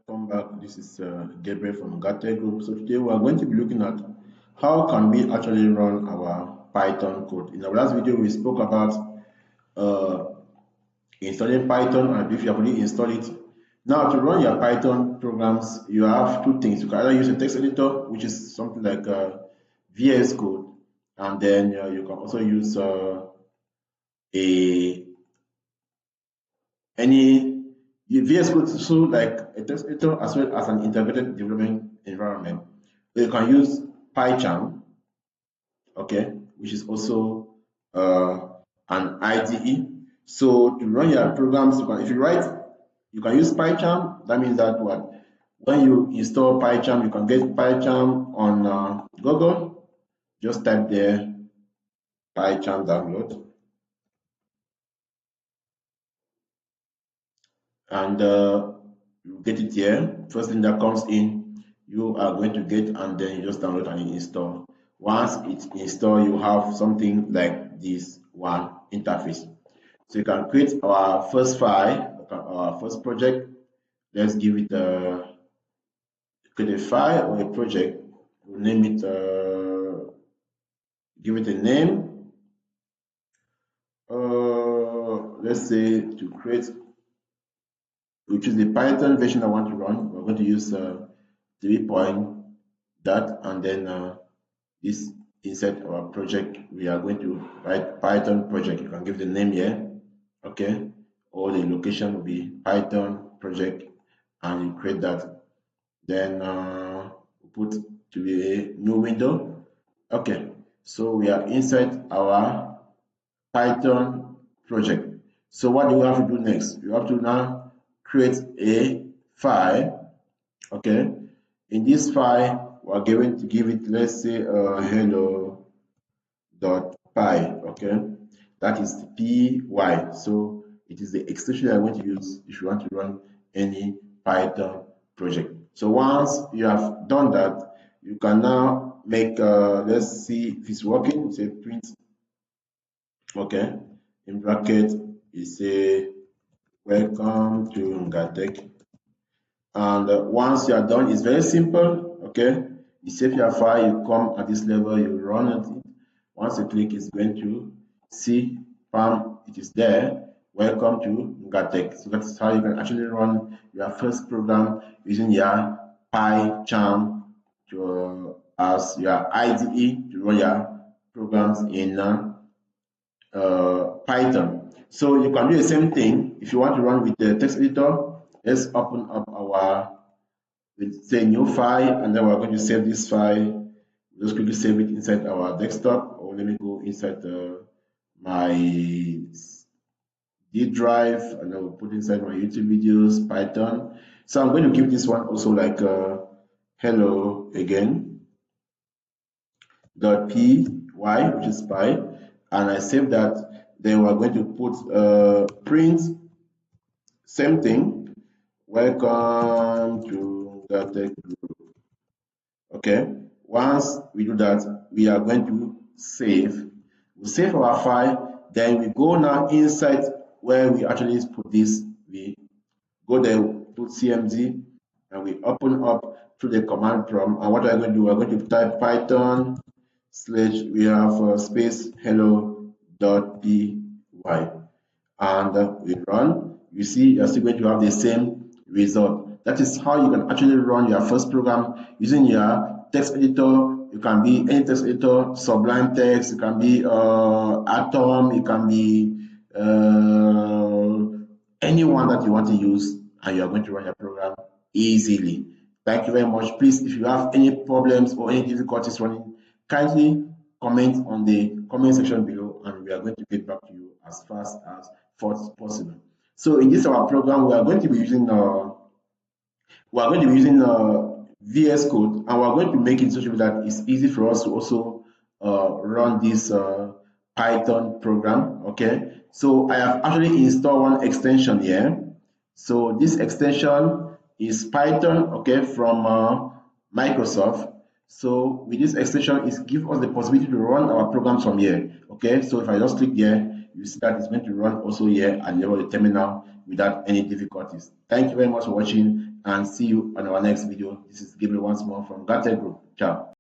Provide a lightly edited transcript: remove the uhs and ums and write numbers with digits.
Welcome back. This is Gabriel from NgahTech Group. So today we are going to be looking at how can we actually run our Python code. In our last video, we spoke about uh, installing Python and if you have already installed it. Now to run your Python programs, you have two things. You can either use a text editor, which is something like VSCode, and then you can also use a any VS Code is also like a text editor as well as an integrated development environment. So you can use PyCharm, okay, which is also an IDE. So to run your programs, if you write, you can use PyCharm. That means that what when you install PyCharm, you can get PyCharm on Google. Just type there PyCharm download, and you get it here. First thing that comes in, you are going to get, and then you just download and install. Once it's installed, you have something like this one interface. So you can create our first file, our first project. Let's give it create a file or a project. We'll name it, give it a name. Let's say to create, we choose the Python version I want to run. We're going to use 3 point that, and then this inside our project. We are going to write Python project. You can give the name here, okay, or the location will be Python project, and you create that. Then put to be a new window. Okay, so we are inside our Python project. So what do we have to do next? You have to now create a file. Okay, in this file we are going to give it, let's say hello.py. Okay, that is py. So it is the extension I'm going to use if you want to run any Python project. So once you have done that, you can now make let's see if it's working. Say print, okay, in bracket you say welcome to NgahTech. And once you are done, it's very simple. Okay, you save your file, you come at this level, you run it. Once you click, it's going to see, bam, it is there. Welcome to NgahTech. So that's how you can actually run your first program using your PyCharm as your IDE to run your programs in Python. So you can do the same thing if you want to run with the text editor. Let's open up our, let's say, new file, and then we're going to save this file. Just quickly save it inside our desktop, or let me go inside my D drive, and then we'll put inside my YouTube videos, Python. So I'm going to keep this one also like hello again .py, which is py, and I save that. Then we're going to put print, same thing, welcome to NgahTech Group. Okay, once we do that, we are going to save. We save our file, then we go now inside where we actually put this. We go there, put cmd, and we open up through the command prompt. And what we're going to do, we're going to type python / we have space hello.py, and we run. You see, you're still going to have the same result. That is how you can actually run your first program using your text editor. It can be any text editor, Sublime Text, it can be Atom, it can be anyone that you want to use, and you are going to run your program easily. Thank you very much. Please, if you have any problems or any difficulties running, kindly comment on the comment section below, and we are going to get back to you as fast as possible. So in this our program, we are going to be using VS Code, and we're going to make it so that it's easy for us to also run this Python program. Okay, so I have actually installed one extension here. So this extension is Python, okay, from Microsoft. So with this extension, it gives us the possibility to run our programs from here. Okay, so if I just click here, you see that it's going to run also here at the level of the terminal without any difficulties. Thank you very much for watching, and see you on our next video. This is Gabriel once more from NgahTech Group. Ciao.